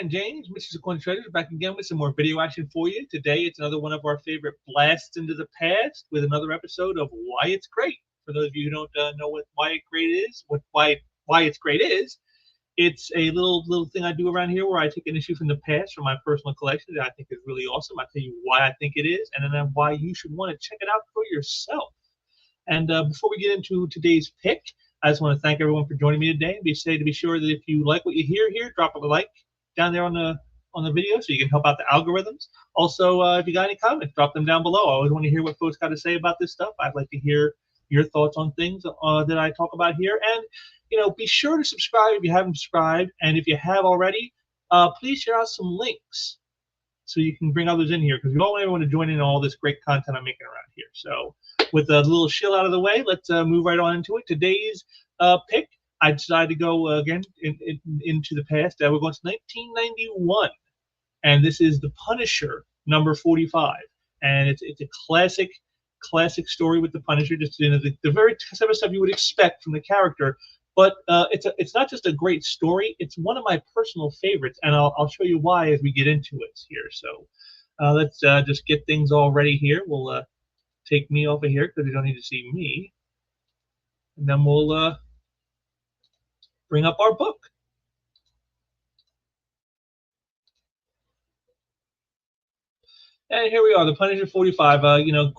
and James, Mrs. Coin Treasures, back again with some more video action for you. Today, it's another one of our favorite blasts into the past with another episode of Why It's Great. For those of you who don't know what Why It's Great is, why It's Great is, it's a little thing I do around here where I take an issue from the past from my personal collection that I think is really awesome. I tell you why I think it is, and then why you should want to check it out for yourself. And before we get into today's pick, I just want to thank everyone for joining me today. And be sure that if you like what you hear here, drop a like down there on the video so you can help out the algorithms. Also, if you got any comments, drop them down below. I always want to hear what folks got to say about this stuff. I'd like to hear your thoughts on things that I talk about here. And be sure to subscribe if you haven't subscribed, and if you have already, please share out some links so you can bring others in here, because we all want to join in all this great content I'm making around here. So with a little shill out of the way, let's move right on into it. Today's pick, I decided to go again into the past. We're going to 1991, and this is The Punisher, number 45, and it's a classic story with the Punisher, just the very type of stuff you would expect from the character. But it's not just a great story; it's one of my personal favorites, and I'll show you why as we get into it here. So let's just get things all ready here. We'll take me over here because you don't need to see me, and then we'll bring up our book. And here we are, The Punisher 45.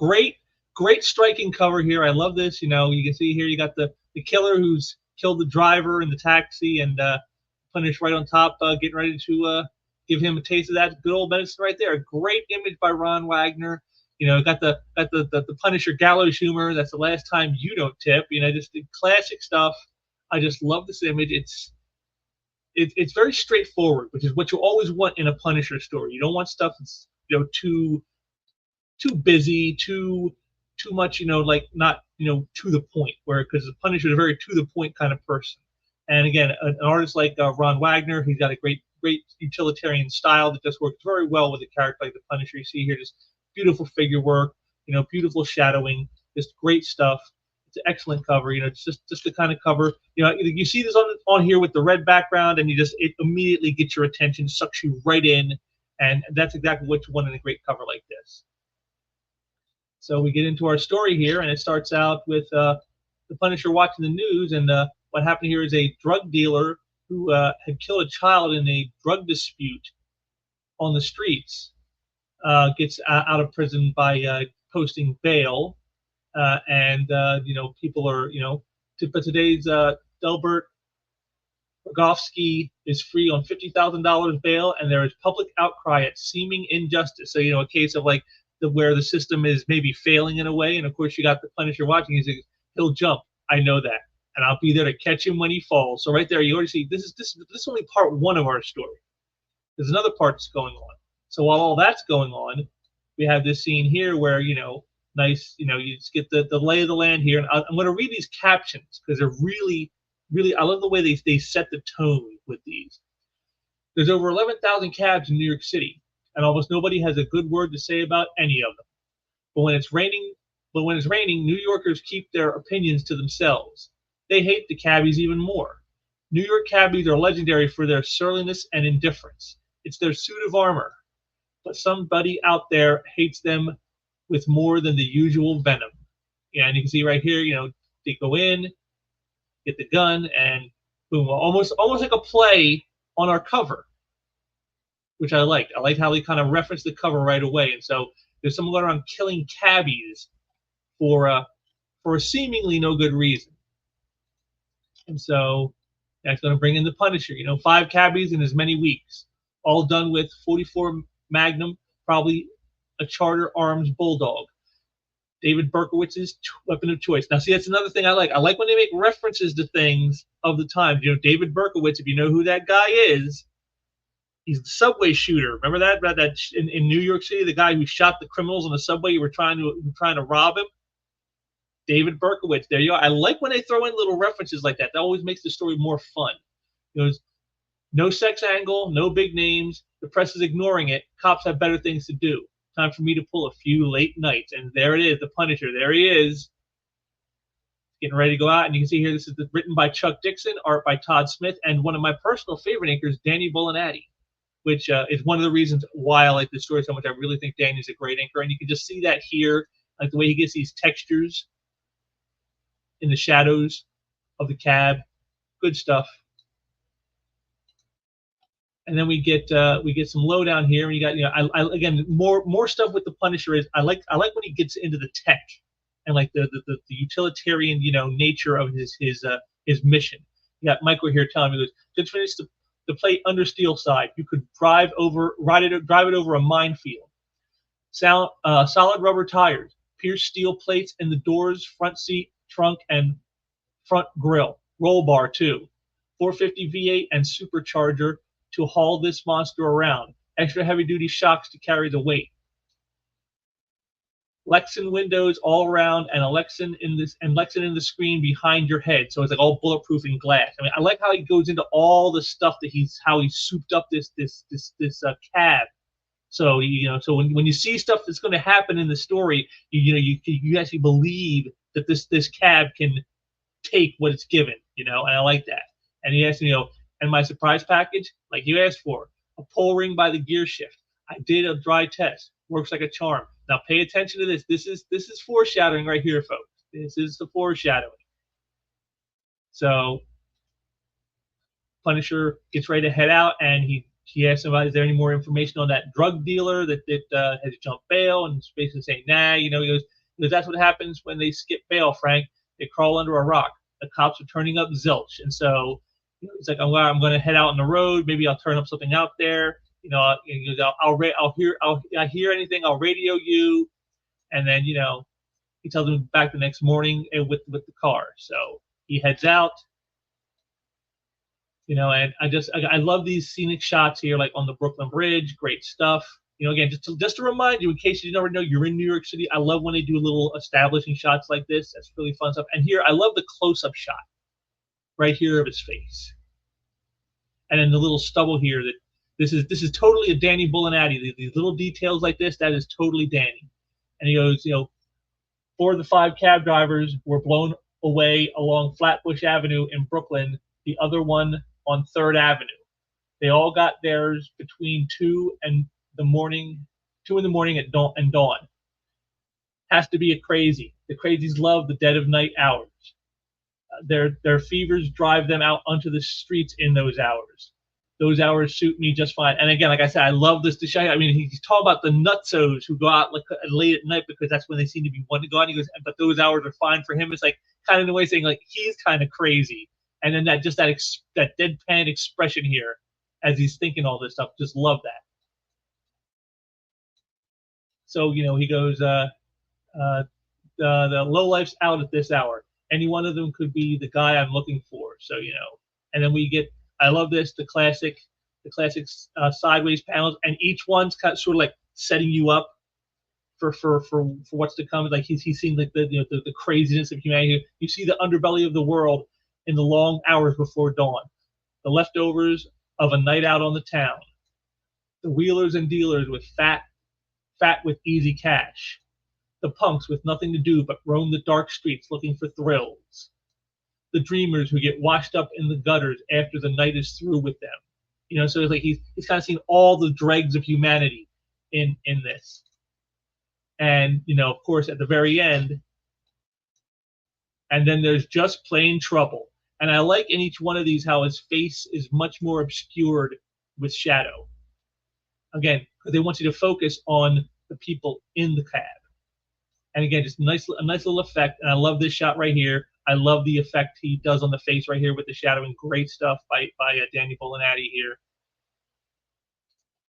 Great striking cover here. I love this. You can see here you got the killer who's killed the driver in the taxi, and Punisher right on top, getting ready to give him a taste of that good old medicine right there. A great image by Ron Wagner. Got the Punisher gallows humor. That's the last time you don't tip. Just the classic stuff. I just love this image. It's very straightforward, which is what you always want in a Punisher story. You don't want stuff that's too busy, too much, like not to the point. Because the Punisher is a very to the point kind of person. And again, an artist like Ron Wagner, he's got a great utilitarian style that just works very well with a character like the Punisher. You see here, just beautiful figure work, beautiful shadowing, just great stuff. It's an excellent cover. It's just the kind of cover. You see this on here with the red background, and it immediately gets your attention, sucks you right in, and that's exactly what you want in a great cover like this. So we get into our story here, and it starts out with the Punisher watching the news, and what happened here is a drug dealer who had killed a child in a drug dispute on the streets gets out of prison by posting bail, and people are but today's Delbert Rogowski is free on $50,000 bail, and there is public outcry at seeming injustice. So a case of like where the system is maybe failing in a way, and of course you got the Punisher watching. He's like, he'll jump. I know that, and I'll be there to catch him when he falls. So right there, you already see this is only part one of our story. There's another part that's going on. So while all that's going on, we have this scene here where nice, you just get the lay of the land here. And I'm going to read these captions because they're really, I love the way they set the tone with these. There's over 11,000 cabs in New York City, and almost nobody has a good word to say about any of them. But when it's raining, New Yorkers keep their opinions to themselves. They hate the cabbies even more. New York cabbies are legendary for their surliness and indifference. It's their suit of armor. But somebody out there hates them with more than the usual venom. And you can see right here, they go in, get the gun, and boom, almost like a play on our cover, which I liked. I liked how they kind of referenced the cover right away. And so there's someone going around killing cabbies for a seemingly no good reason. And so that's going to bring in the Punisher. 5 cabbies in as many weeks, all done with 44 Magnum, probably a Charter Arms Bulldog. David Berkowitz's weapon of choice. Now, see, that's another thing I like. I like when they make references to things of the time. David Berkowitz, if you know who that guy is, he's the subway shooter. Remember that in New York City, the guy who shot the criminals on the subway you were trying to rob him? David Berkowitz. There you are. I like when they throw in little references like that. That always makes the story more fun. No sex angle, no big names. The press is ignoring it. Cops have better things to do. Time for me to pull a few late nights. And there it is, the Punisher. There he is, getting ready to go out. And you can see here, this is written by Chuck Dixon, art by Todd Smith, and one of my personal favorite inkers, Danny Bulanati. which is one of the reasons why I like this story so much. I really think Danny's a great anchor, and you can just see that here, like the way he gets these textures in the shadows of the cab. Good stuff. And then we get some lowdown here. And you got, again, more stuff with the Punisher. Is I like when he gets into the tech and like the utilitarian nature of his mission. You got Michael here telling me, just finished the plate under steel side. You could drive it over a minefield. Solid rubber tires, pierced steel plates in the doors, front seat, trunk, and front grille. Roll bar too. 450 V8 and supercharger to haul this monster around. Extra heavy-duty shocks to carry the weight. Lexan windows all around, and Lexan in the screen behind your head. So it's like all bulletproof in glass. I mean, I like how he goes into all the stuff that how he souped up this cab. So so when you see stuff that's going to happen in the story, you actually believe that this cab can take what it's given, and I like that. And he asked, and my surprise package, like you asked for, a pull ring by the gear shift. I did a dry test. Works like a charm. Now pay attention to this. This is foreshadowing right here, folks. This is the foreshadowing. So Punisher gets ready to head out, and he asks him, is there any more information on that drug dealer that has jumped bail? And he's basically saying, nah. He goes, that's what happens when they skip bail, Frank. They crawl under a rock. The cops are turning up zilch, and so it's like, I'm going to head out on the road. Maybe I'll turn up something out there. I'll hear anything. I'll radio you, and then he tells him back the next morning with the car. So he heads out. And I love these scenic shots here, like on the Brooklyn Bridge. Great stuff. Again, just to remind you, in case you never know, you're in New York City. I love when they do little establishing shots like this. That's really fun stuff. And here, I love the close-up shot right here of his face, and then the little stubble here. That this is totally a Danny Bullinati. These little details like this, that is totally Danny. And he goes, 4 of the 5 cab drivers were blown away along Flatbush Avenue in Brooklyn. The other one on 3rd Avenue. They all got theirs between 2 in the morning at dawn. Has to be a crazy. The crazies love the dead of night hours. Their fevers drive them out onto the streets in those hours. Those hours suit me just fine. And again, like I said, I love this to show you. I mean, he's talking about the nutsos who go out like late at night because that's when they seem to be wanting to go out. And he goes, but those hours are fine for him. It's like kind of in a way saying like he's kind of crazy. And then that deadpan expression here as he's thinking all this stuff. Just love that. So he goes, the lowlife's out at this hour. Any one of them could be the guy I'm looking for. So and then we get. I love this, the classic sideways panels, and each one's kind of sort of like setting you up for what's to come. Like he's seen like the craziness of humanity. You see the underbelly of the world in the long hours before dawn, the leftovers of a night out on the town, the wheelers and dealers with fat with easy cash, the punks with nothing to do but roam the dark streets looking for thrills, the dreamers who get washed up in the gutters after the night is through with them. So it's like he's kind of seen all the dregs of humanity in this. And of course at the very end, and then there's just plain trouble. And I like in each one of these how his face is much more obscured with shadow. Again, they want you to focus on the people in the cab. And again, just a nice little effect. And I love this shot right here. I love the effect he does on the face right here with the shadowing. Great stuff by Danny Bullinati here.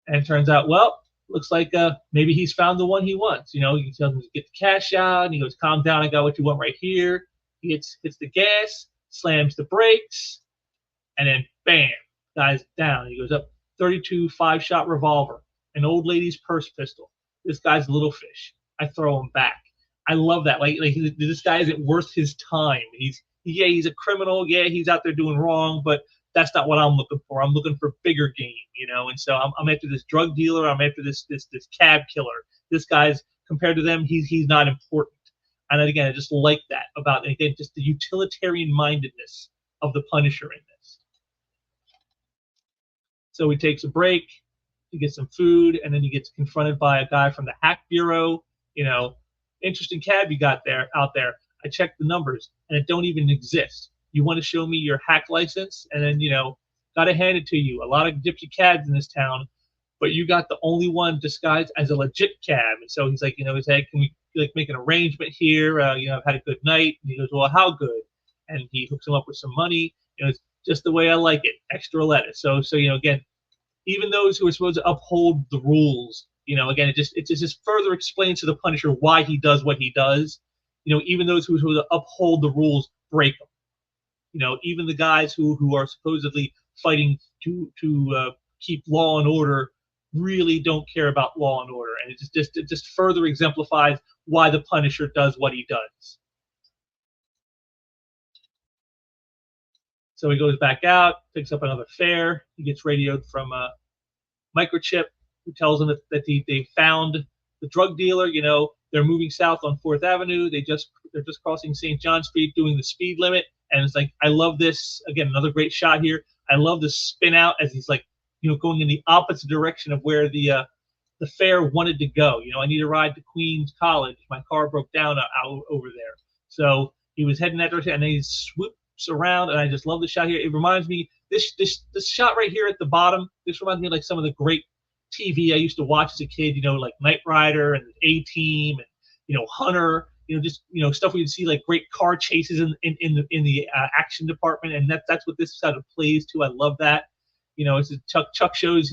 And it turns out, well, looks like maybe he's found the one he wants. He tells him to get the cash out, and he goes, calm down, I got what you want right here. He hits the gas, slams the brakes, and then bam, guy's down. He goes up 32 5-shot revolver, an old lady's purse pistol. This guy's a little fish. I throw him back. I love that. Like this guy isn't worth his time. He's a criminal. Yeah, he's out there doing wrong, but that's not what I'm looking for. I'm looking for bigger game, And so I'm after this drug dealer. I'm after this cab killer. This guy's compared to them, he's not important. And again, I just like that about again just the utilitarian mindedness of the Punisher in this. So he takes a break. to get some food, and then he gets confronted by a guy from the hack bureau. You know, interesting cab you got there out there. I checked the numbers, and it don't even exist. You want to show me your hack license, and then gotta hand it to you. A lot of gypsy cabs in this town, but you got the only one disguised as a legit cab. And so he's like, he's like, can we like make an arrangement here? I've had a good night. And he goes, well, how good? And he hooks him up with some money. It's just the way I like it, extra lettuce. So again, even those who are supposed to uphold the rules, again, it just further explains to the Punisher why he does what he does. Even those who are supposed to uphold the rules break them. Even the guys who are supposedly fighting to keep law and order really don't care about law and order, and it just further exemplifies why the Punisher does what he does. So he goes back out, picks up another fare. He gets radioed from Microchip, who tells him that they found the drug dealer. They're moving south on 4th Avenue. They're just crossing St. John Street, doing the speed limit. And it's like, I love this. Again, another great shot here. I love the spin out as he's like, going in the opposite direction of where the fare wanted to go. I need a ride to Queens College. My car broke down out over there. So he was heading that direction, and then he swoops around, and I just love the shot here. It reminds me, this shot right here at the bottom, this reminds me of like some of the great TV I used to watch as a kid, like Knight Rider and A-Team and, Hunter, just, stuff where you'd see like great car chases in the action department. And that's what this sort of plays to. I love that. It's Chuck shows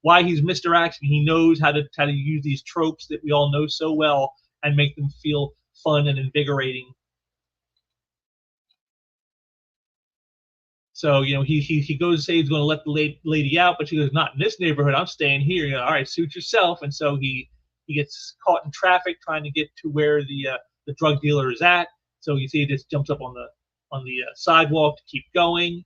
why he's Mr. Action. He knows how to use these tropes that we all know so well and make them feel fun and invigorating. So, he goes to say he's going to let the lady out, but she goes, not in this neighborhood. I'm staying here. All right, suit yourself. And so he gets caught in traffic trying to get to where the drug dealer is at. So you see he just jumps up on the sidewalk to keep going.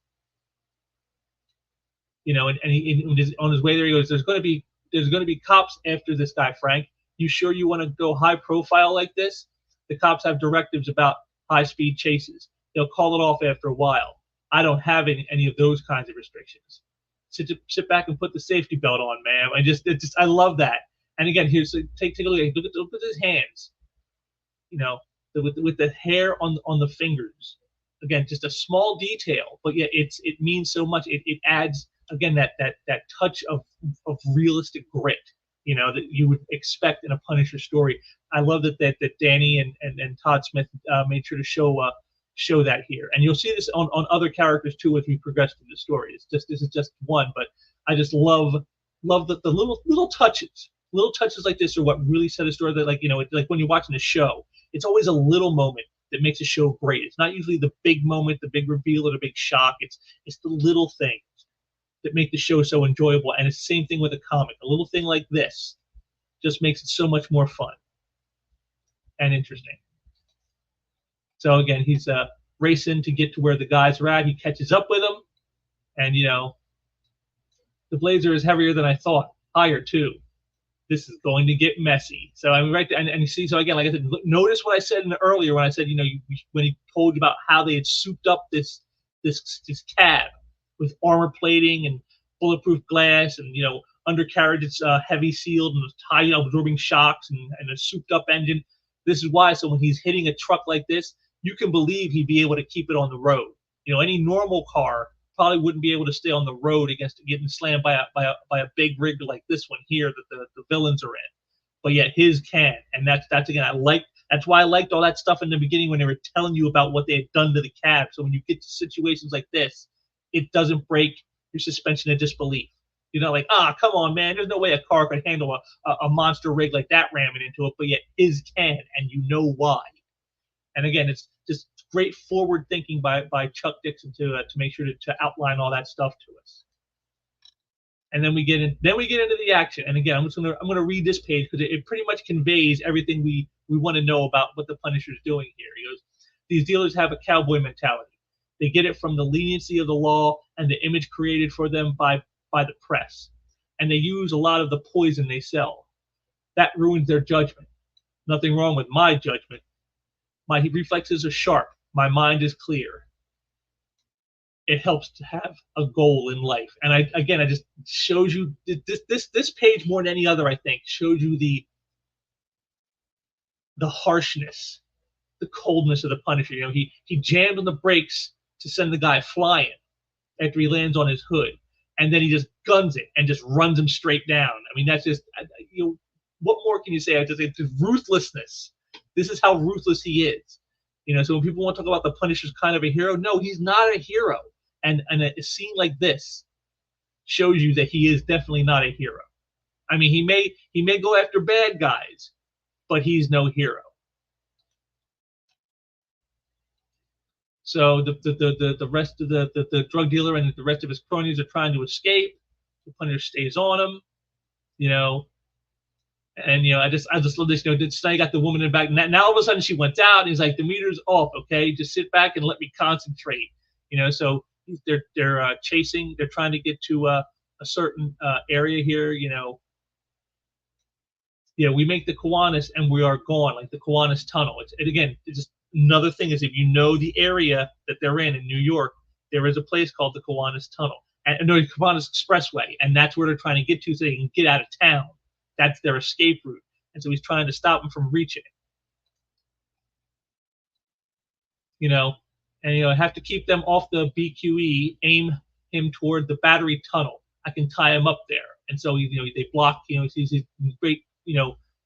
And he on his way there, he goes, there's going to be cops after this guy, Frank. You sure you want to go high profile like this? The cops have directives about high speed chases. They'll call it off after a while. I don't have any of those kinds of restrictions. Sit back and put the safety belt on, man. I love that. And again, here's take a look. Look at his hands. With the hair on the fingers. Again, just a small detail, but yet it means so much. It adds again that touch of realistic grit. That you would expect in a Punisher story. I love that Danny and Todd Smith made sure to show that here, and you'll see this on other characters too as we progress through the story. This is just one, but I just love the little touches like this are what really set a story. That like when you're watching a show, it's always a little moment that makes a show great. It's not usually the big moment, the big reveal, or the big shock. It's the little things that make the show so enjoyable. And it's the same thing with a comic. A little thing like this just makes it so much more fun and interesting. So again, he's racing to get to where the guys are at. He catches up with them, and the blazer is heavier than I thought. Higher too. This is going to get messy. So I mean, right there, and you see. So again, like I said, notice what I said earlier when I said, when he told you about how they had souped up this cab with armor plating and bulletproof glass, and undercarriage it's heavy sealed and high absorbing shocks and a souped up engine. This is why. So when he's hitting a truck like this, you can believe he'd be able to keep it on the road. Any normal car probably wouldn't be able to stay on the road against getting slammed by a big rig like this one here that the villains are in. But yet his can, and that's again that's why I liked all that stuff in the beginning when they were telling you about what they had done to the cab. So when you get to situations like this, it doesn't break your suspension of disbelief. You're not like, come on, man, there's no way a car could handle a monster rig like that ramming into it, but yet his can, and you know why. And again, it's just great forward thinking by Chuck Dixon to make sure to outline all that stuff to us. And then we get into the action. And again, I'm gonna read this page because it pretty much conveys everything we want to know about what the Punisher's doing here. He goes, these dealers have a cowboy mentality. They get it from the leniency of the law and the image created for them by the press. And they use a lot of the poison they sell. That ruins their judgment. Nothing wrong with my judgment. My reflexes are sharp. My mind is clear. it helps to have a goal in life. And I just shows you this page more than any other, I think, shows you the harshness, the coldness of the Punisher. He jammed on the brakes to send the guy flying after he lands on his hood, and then he just guns it and just runs him straight down. I mean, that's just what more can you say? It's ruthlessness. This is how ruthless he is. So when people want to talk about the Punisher's kind of a hero, no, he's not a hero. And a scene like this shows you that he is definitely not a hero. I mean, he may go after bad guys, but he's no hero. So the rest of the drug dealer and the rest of his cronies are trying to escape. The Punisher stays on him, and I just love this. Now you got the woman in the back. Now all of a sudden she went out. And he's like, the meter's off. Okay, just sit back and let me concentrate. So they're chasing. They're trying to get to a certain area here. We make the Kiwanis and we are gone, like the Kiwanis Tunnel. It's just another thing is if you know the area that they're in New York, there is a place called the Kiwanis Tunnel and no, Kiwanis Expressway, and that's where they're trying to get to so they can get out of town. That's their escape route, and so he's trying to stop them from reaching it. And have to keep them off the BQE. Aim him toward the Battery Tunnel. I can tie him up there, and so they block. He's great.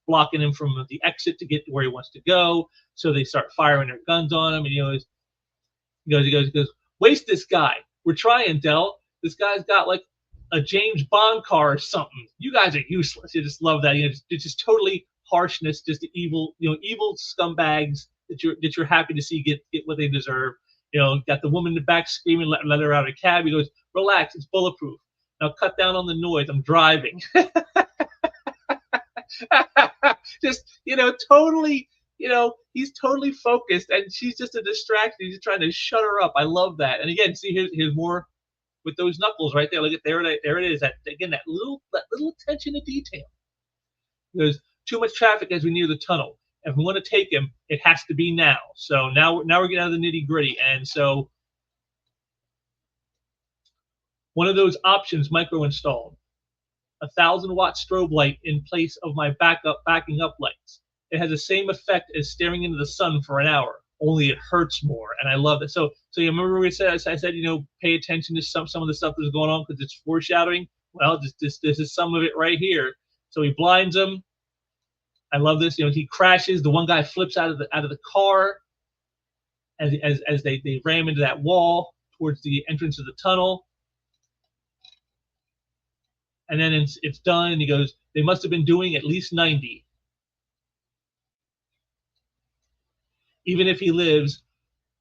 Blocking him from the exit to get to where he wants to go. So they start firing their guns on him, and he goes, waste this guy. We're trying, Del. This guy's got like a James Bond car or something. You guys are useless. You just love that. It's just totally harshness, just the evil, evil scumbags that you're happy to see get what they deserve. Got the woman in the back screaming, let her out of the cab. He goes, relax, it's bulletproof. Now cut down on the noise. I'm driving. Just totally he's totally focused and she's just a distraction. He's just trying to shut her up. I love that. And again, see here's more with those knuckles right there. Look at there it is. That little attention to detail. There's too much traffic as we near the tunnel. If we want to take him, it has to be now. So now we're getting out of the nitty gritty. And so one of those options micro installed. 1,000-watt strobe light in place of my backing up lights. It has the same effect as staring into the sun for an hour, only it hurts more, and I love it. So you remember I said pay attention to some of the stuff that's going on because it's foreshadowing. Well, this is some of it right here. So he blinds him. I love this. He crashes. The one guy flips out of the car as they ram into that wall towards the entrance of the tunnel. And then it's done, and he goes, they must have been doing at least 90. Even if he lives,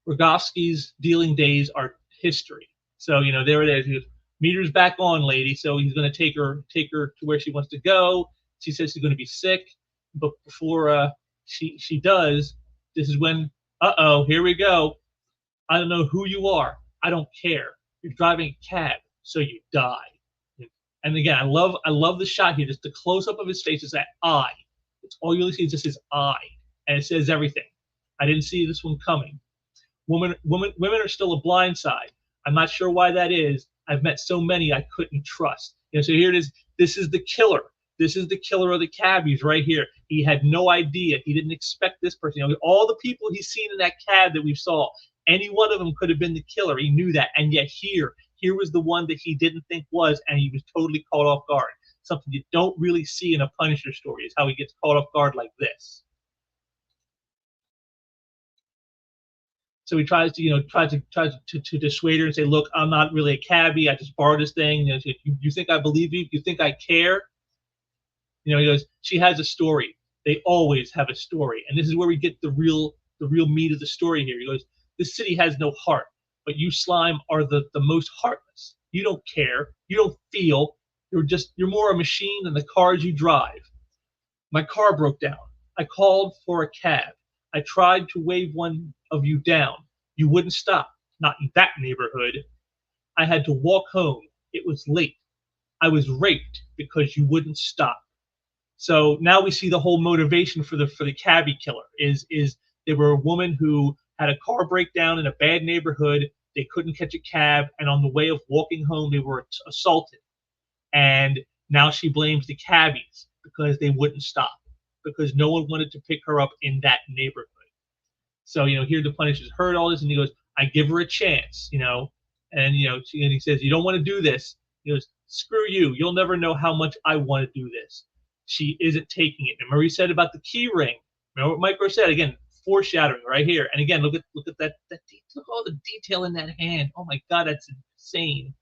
Rogowski's dealing days are history. So, there it is. He goes, meter's back on, lady. So he's going to take her to where she wants to go. She says she's going to be sick. But before she does, this is when, here we go. I don't know who you are. I don't care. You're driving a cab, so you die. And again, I love the shot here. Just the close up of his face is that eye. It's all you really see is just his eye, and it says everything. I didn't see this one coming. Women are still a blind side. I'm not sure why that is. I've met so many I couldn't trust. So here it is. This is the killer. This is the killer of the cabbies right here. He had no idea. He didn't expect this person. All the people he's seen in that cab that we saw, any one of them could have been the killer. He knew that, and yet here was the one that he didn't think was, and he was totally caught off guard. Something you don't really see in a Punisher story is how he gets caught off guard like this. So he tries to dissuade her and say, "Look, I'm not really a cabbie. I just borrowed this thing. You think I believe you? You think I care?" He goes, "She has a story. They always have a story, and this is where we get the real meat of the story here." He goes, "This city has no heart. But you slime are the most heartless. You don't care. You don't feel. You're more a machine than the cars you drive. My car broke down. I called for a cab. I tried to wave one of you down. You wouldn't stop. Not in that neighborhood. I had to walk home. It was late. I was raped because you wouldn't stop." So now we see the whole motivation for the cabbie killer is they were a woman who had a car breakdown in a bad neighborhood. They couldn't catch a cab, and on the way of walking home, they were assaulted. And now she blames the cabbies because they wouldn't stop, because no one wanted to pick her up in that neighborhood. So, here the Punisher's heard all this, and he goes, I give her a chance, and, and he says, you don't want to do this. He goes, screw you. You'll never know how much I want to do this. She isn't taking it. And Marie said about the key ring. Remember what Micro said? Again, foreshadowing right here. And again, look at that look at all the detail in that hand. Oh my God, that's insane.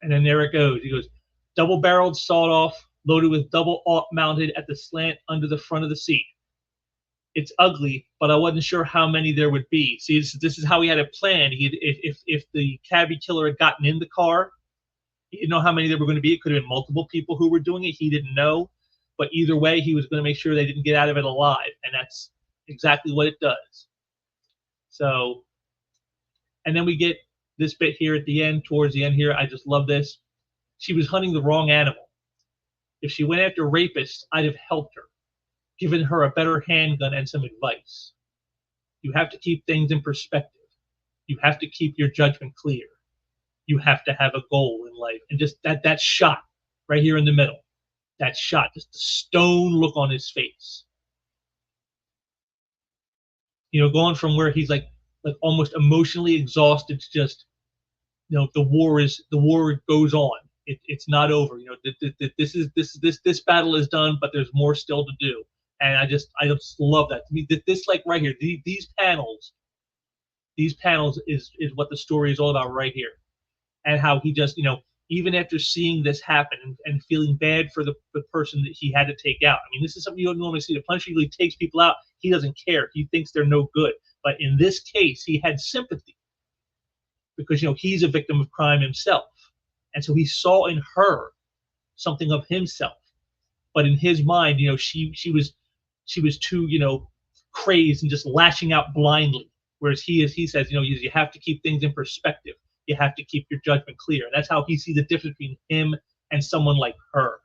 And then there it goes. He goes, double-barreled sawed-off, loaded with double-aught mounted at the slant under the front of the seat. It's ugly, but I wasn't sure how many there would be. See, this is how he had it planned. If the cabbie killer had gotten in the car, he didn't know how many there were going to be. It could have been multiple people who were doing it. He didn't know. But either way, he was going to make sure they didn't get out of it alive. And that's exactly what it does. So, and then we get this bit here at the end, towards the end here. I just love this. She was hunting the wrong animal. If she went after rapists, I'd have helped her, given her a better handgun and some advice. You have to keep things in perspective. You have to keep your judgment clear. You have to have a goal in life. And just that shot right here in the middle, that shot, just the stone look on his face. Going from where he's like almost emotionally exhausted to just, the war goes on. It's not over. This battle is done, but there's more still to do. And I just love that. To me, this like right here, these panels is what the story is all about right here. And how he just, even after seeing this happen and feeling bad for the person that he had to take out. I mean, this is something you don't normally see. The Punisher usually takes people out. He doesn't care. He thinks they're no good. But in this case, he had sympathy because, he's a victim of crime himself. And so he saw in her something of himself. But in his mind, she was too, crazed and just lashing out blindly. Whereas he says, you have to keep things in perspective. You have to keep your judgment clear. And that's how he sees the difference between him and someone like her.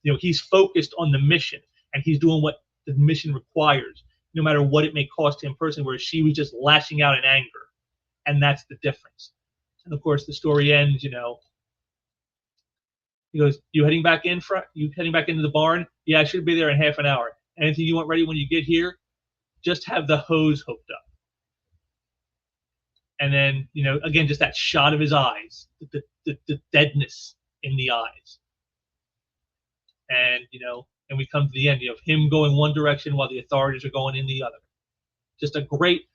He's focused on the mission, and he's doing what the mission requires, no matter what it may cost him personally, whereas she was just lashing out in anger. And that's the difference. And of course, the story ends, he goes, you heading back into the barn? Yeah, I should be there in half an hour. Anything you want ready when you get here? Just have the hose hooked up. And then, again, just that shot of his eyes, the deadness in the eyes. And, and we come to the end, of him going one direction while the authorities are going in the other. Just a great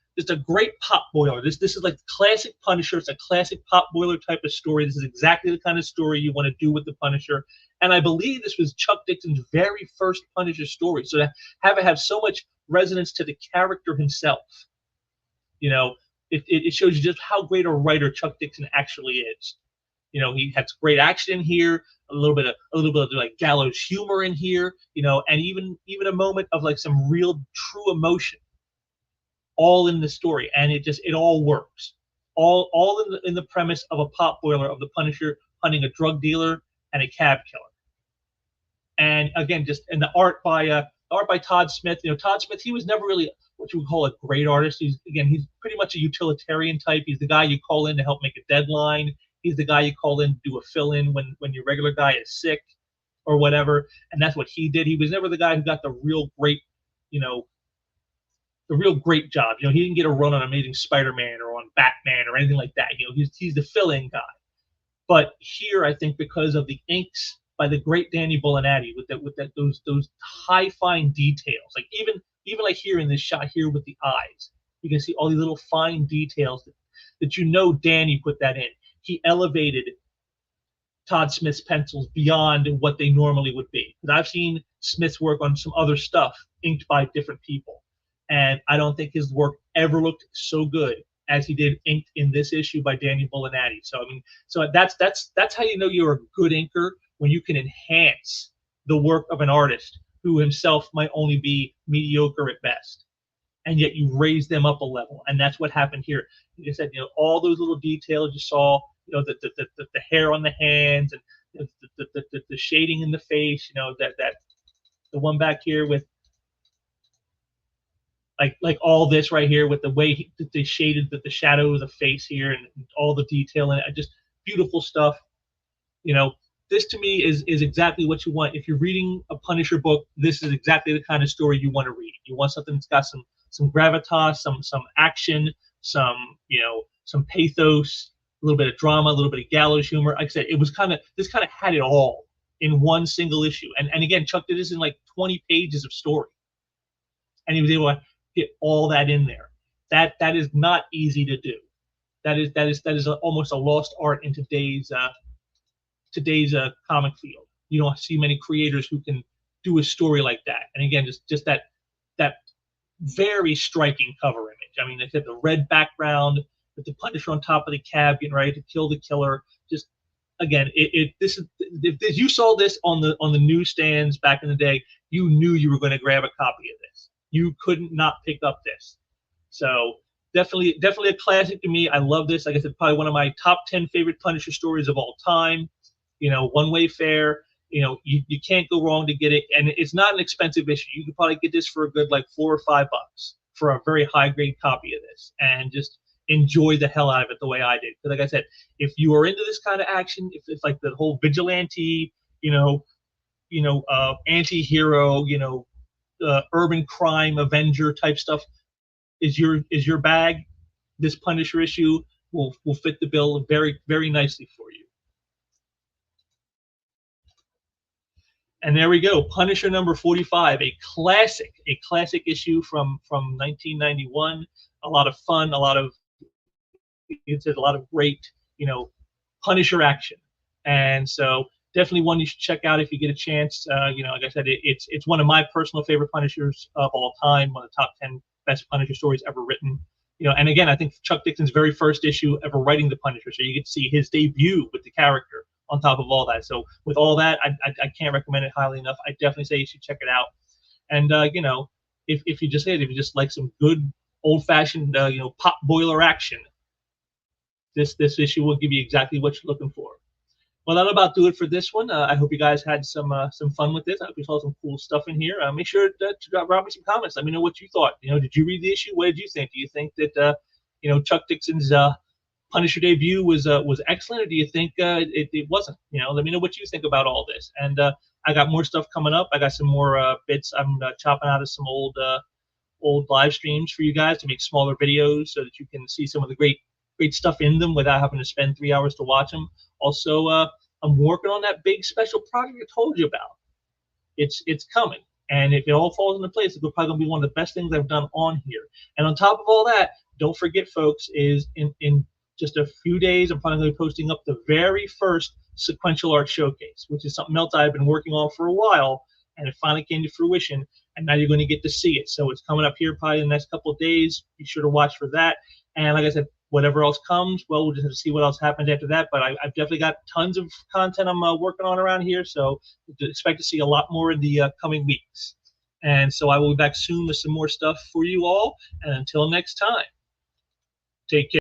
pop boiler. This is like classic Punisher. It's a classic pop boiler type of story. This is exactly the kind of story you want to do with the Punisher. And I believe this was Chuck Dixon's very first Punisher story. So to have so much resonance to the character himself, it shows you just how great a writer Chuck Dixon actually is. He has great action in here, a little bit of like gallows humor in here, and even a moment of like some real true emotion, all in the story, and it all works, all in the premise of a pot boiler of the Punisher hunting a drug dealer and a cab killer. And again, and the art by Todd Smith. Todd Smith, he was never really what you would call a great artist. He's pretty much a utilitarian type. He's the guy you call in to help make a deadline. He's the guy you call in to do a fill-in when your regular guy is sick or whatever. And that's what he did. He was never the guy who got the real great job. He didn't get a run on Amazing Spider-Man or on Batman or anything like that. He's the fill-in guy. But here, I think because of the inks by the great Danny Bulanadi with those high fine details, like even like here in this shot here with the eyes, you can see all these little fine details that Danny put that in. He elevated Todd Smith's pencils beyond what they normally would be. Because I've seen Smith's work on some other stuff inked by different people, and I don't think his work ever looked so good as he did inked in this issue by Danny Bulanadi. So that's how you're a good inker, when you can enhance the work of an artist who himself might only be mediocre at best, and yet you raise them up a level. And that's what happened here. Like I said, all those little details you saw, the hair on the hands and the shading in the face, that the one back here with like all this right here with the way that they shaded the shadow of the face here and all the detail in it. Just beautiful stuff. You know, this to me is exactly what you want. If you're reading a Punisher book, this is exactly the kind of story you want to read. You want something that's got some gravitas, some action, some some pathos, a little bit of drama, a little bit of gallows humor. Like I said, it was this kind of had it all in one single issue. And again, Chuck did this in like 20 pages of story, and he was able to get all that in there. That is not easy to do. That is almost a lost art in today's comic field. You don't see many creators who can do a story like that. And again, just that very striking cover image. I mean, they had the red background with the Punisher on top of the cab getting ready to kill the killer. Just again, if you saw this on the newsstands back in the day, you knew you were going to grab a copy of this. You couldn't not pick up this. So definitely a classic to me. I love this. Like I said, probably one of my top 10 favorite Punisher stories of all time. One way fare. You can't go wrong to get it, and it's not an expensive issue. You could probably get this for a good like $4 or $5 for a very high grade copy of this, and just enjoy the hell out of it the way I did. Because like I said, if you are into this kind of action, if it's like the whole vigilante, anti-hero, urban crime avenger type stuff is your bag, this Punisher issue will fit the bill very, very nicely for you. And there we go, Punisher number 45, a classic issue from 1991. A lot of fun, a lot of great, Punisher action. And so definitely one you should check out if you get a chance. Like I said, it's one of my personal favorite Punishers of all time, one of the top 10 best Punisher stories ever written. And again, I think Chuck Dixon's very first issue ever writing the Punisher, so you get to see his debut with the character on top of all that. So with all that, I can't recommend it highly enough. I definitely say you should check it out. And if you just like some good old-fashioned pop boiler action, this issue will give you exactly what you're looking for. Well, that'll about do it for this one. I hope you guys had some fun with this. I hope you saw some cool stuff in here. Make sure to drop me some comments. Let me know what you thought. Did you read the issue? What did you think? Do you think that Chuck Dixon's Punisher debut was excellent, or do you think it wasn't? Let me know what you think about all this. And I got more stuff coming up. I got some more bits. I'm chopping out of some old live streams for you guys to make smaller videos so that you can see some of the great stuff in them without having to spend 3 hours to watch them. Also, I'm working on that big special project I told you about. It's coming, and if it all falls into place, it's probably going to be one of the best things I've done on here. And on top of all that, don't forget, folks, is in just a few days, I'm probably going to be posting up the very first sequential art showcase, which is something else I've been working on for a while, and it finally came to fruition, and now you're going to get to see it. So it's coming up here probably in the next couple of days. Be sure to watch for that. And like I said, whatever else comes, well, we'll just have to see what else happens after that. But I've definitely got tons of content I'm working on around here, so expect to see a lot more in the coming weeks. And so I will be back soon with some more stuff for you all. And until next time, take care.